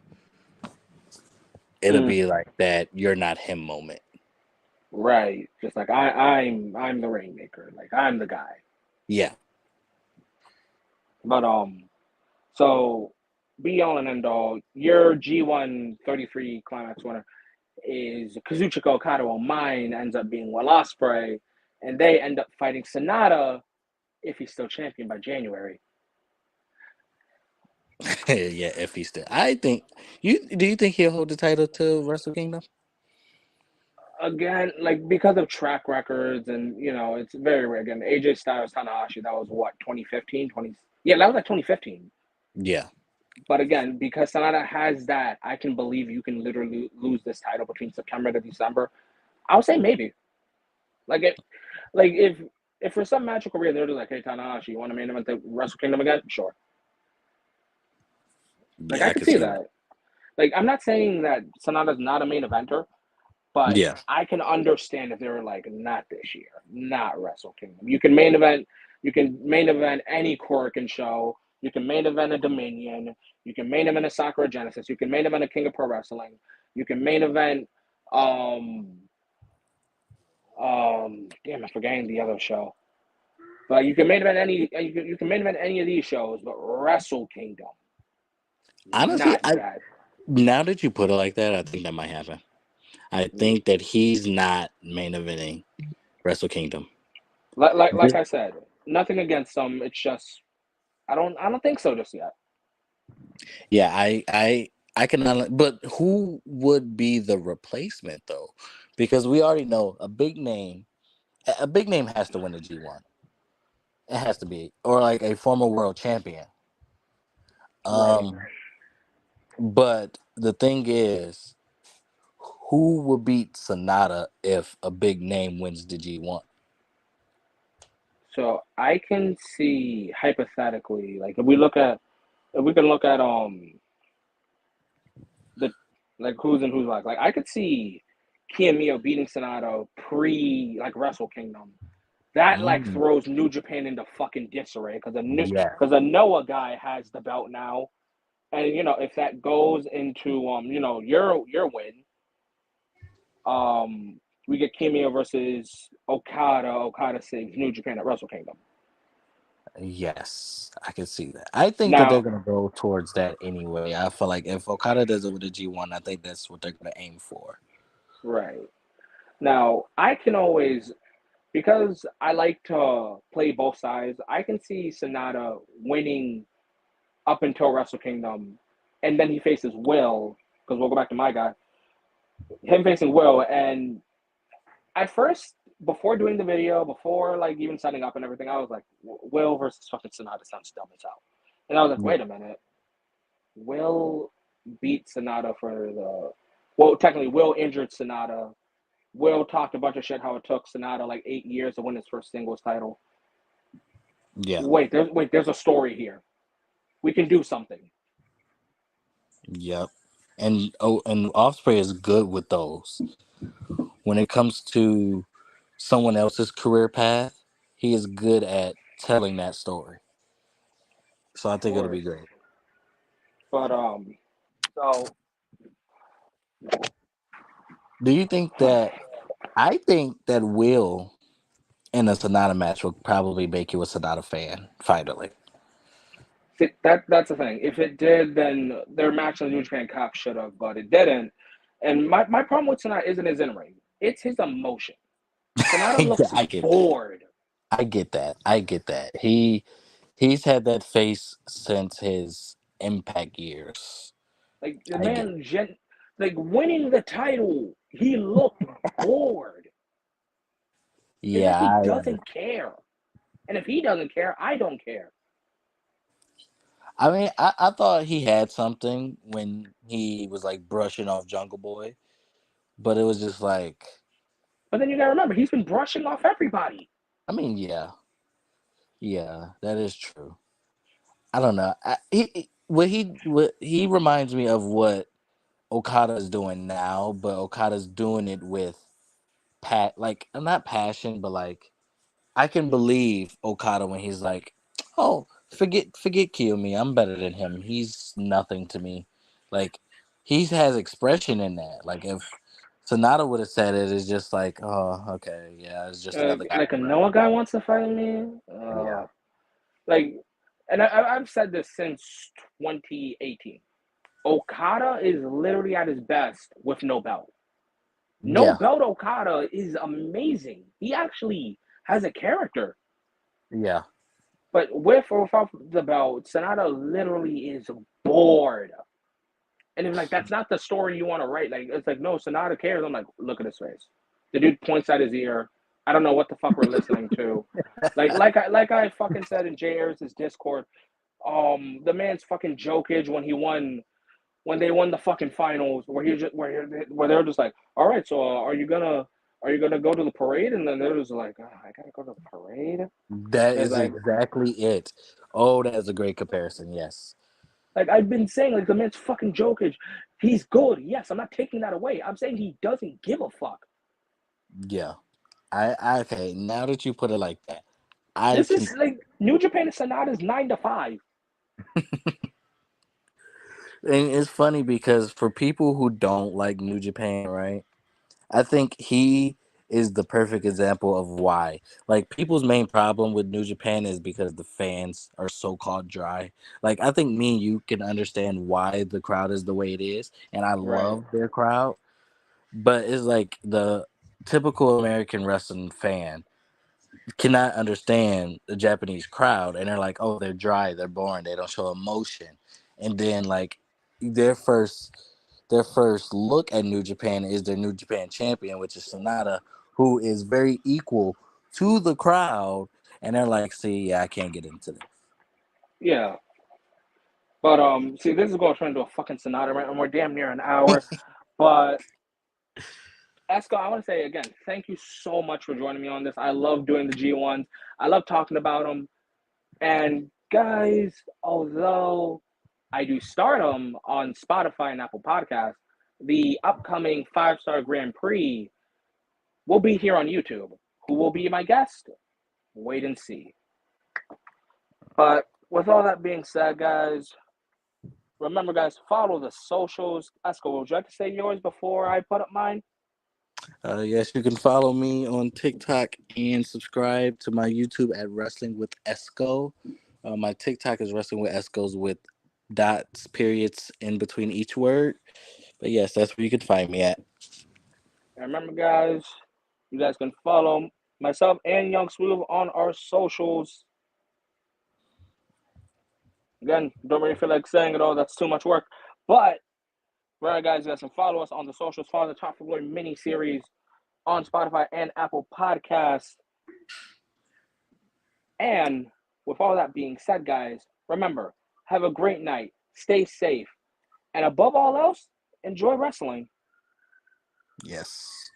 It'll be like that you're not him moment. Right. Just like I'm the rainmaker. Like I'm the guy. Yeah. But so be all and end all, your G1 33 Climax winner is Kazuchika Okada. Mine ends up being Will Ospreay, and they end up fighting Sonata if he's still champion by January. Yeah, if he's still. I think do you think he'll hold the title to Wrestle Kingdom? Again, like because of track records and it's very rare. Again, AJ Styles Tanahashi, that was what, 2015, yeah, that was like 2015. Yeah. But again, because Sonata has that, I can believe you can literally lose this title between September to December. I would say maybe. Like if for some magical reason they're just like, hey Tanahashi, you want to main event the Wrestle Kingdom again? Sure. Like Yeah, I could see that. Like I'm not saying that Sonata's not a main eventer, but yeah. I can understand if they were like, not this year, not Wrestle Kingdom. You can main event any Korakuen show. You can main event a Dominion. You can main event a Sakura Genesis. You can main event a King of Pro Wrestling. You can main event damn, I'm forgetting the other show. But you can main event you can main event any of these shows, but Wrestle Kingdom. Honestly, Not that. Now that you put it like that, I think that might happen. I think that he's not main eventing Wrestle Kingdom. Like I said, nothing against them. It's just I don't think so just yet. Yeah, I cannot. But who would be the replacement though? Because we already know a big name. A big name has to win the G1. It has to be, or like a former world champion. Right. But the thing is, who will beat Sonata if a big name wins the G1? So I can see hypothetically, like if we can look at Like who's and who's like. Like I could see Kiyomiya beating Sonata Wrestle Kingdom. That like throws New Japan into fucking disarray because the Noah guy has the belt now, and if that goes into your win, we get Kiyomiya versus Okada. Okada saves New Japan at Wrestle Kingdom. Yes, I can see that. I think that Now, they're gonna go towards that anyway. I feel like if Okada does it with a G1, I think that's what they're gonna aim for. right. Now, I can always, because I like to play both sides, I can see Sonata winning up until Wrestle Kingdom, and then he faces Will, because we'll go back to my guy, him facing Will, and at first, before doing the video, before like even setting up and everything, I was like, Will versus fucking Sonata sounds dumb as hell. And I was like, wait a minute. Will beat Sonata technically, Will injured Sonata. Will talked a bunch of shit how it took Sonata like 8 years to win his first singles title. Yeah. There's a story here. We can do something. Yep. And Ospreay is good with those. When it comes to someone else's career path, he is good at telling that story. So I think it'll be great. But so do you think that I think that Will in a Sonata match will probably make you a Sonata fan finally. That's the thing. If it did, then their match on the New Japan Cup should have, but it didn't. And my problem with Sonata isn't his in-ring. It's his emotion. Sonata looks bored. I get that. He's had that face since his Impact years. Like the man, like winning the title, he looked bored. Yeah, as if he doesn't care. And if he doesn't care, I don't care. I mean, I thought he had something when he was like brushing off Jungle Boy, but it was just like. But then you gotta remember, he's been brushing off everybody. I mean, yeah, that is true. I don't know. He reminds me of what Okada is doing now, but Okada's doing it with not passion, but like I can believe Okada when he's like, "Oh, forget Kiyomi. I'm better than him. He's nothing to me." Like he has expression in that. Like if Sonata would have said it, it's just like, "Oh, okay, yeah, it's just another guy." Like a Noah guy wants to fight me. Yeah. Like, and I've said this since 2018. Okada is literally at his best with no belt. No belt Okada is amazing. He actually has a character. Yeah. But with or without the belt, Sonata literally is bored. And it's like, that's not the story you want to write. Like, it's like, no, Sonata cares. I'm like, look at his face. The dude points at his ear. I don't know what the fuck we're listening to. Like I fucking said in Jay Ayers' Discord, the man's fucking jokage when they won the fucking finals, where they're just like, all right, so are you gonna go to the parade? And then they're just like, oh, I gotta go to the parade. That is like, exactly it. Oh, that is a great comparison. Yes. Like I've been saying, like the man's fucking Jokic. He's good. Yes, I'm not taking that away. I'm saying he doesn't give a fuck. Yeah. I okay. Now that you put it like that, This is like New Japan Sonata's 9 to 5. And it's funny because for people who don't like New Japan, right? I think he is the perfect example of why. Like people's main problem with New Japan is because the fans are so-called dry. Like I think me and you can understand why the crowd is the way it is, and I love their crowd. But it's like the typical American wrestling fan cannot understand the Japanese crowd, and they're like, "Oh, they're dry, they're boring, they don't show emotion." And then like their first look at New Japan is their New Japan champion, which is Sonata, who is very equal to the crowd, and they're like, "See, yeah, I can't get into this." Yeah, but see, this is going to turn into a fucking Sonata, right? And we're damn near an hour. But Esco, I want to say again, thank you so much for joining me on this. I love doing the G1s. I love talking about them. And guys, although I do start them on Spotify and Apple Podcasts, the upcoming 5-star Grand Prix will be here on YouTube. Who will be my guest? Wait and see. But with all that being said, guys, remember, guys, follow the socials. Esco, would you like to say yours before I put up mine? Yes, you can follow me on TikTok and subscribe to my YouTube at Wrestling with Esco. My TikTok is Wrestling with Escos with dots, periods in between each word. But yes, that's where you can find me at. And remember, guys, you guys can follow myself and Young Smooth on our socials. Again, don't really feel like saying it all. That's too much work. But, right, guys, you guys can follow us on the socials. Follow the Top Floor mini series on Spotify and Apple Podcasts. And with all that being said, guys, remember, have a great night. Stay safe. And above all else, enjoy wrestling. Yes.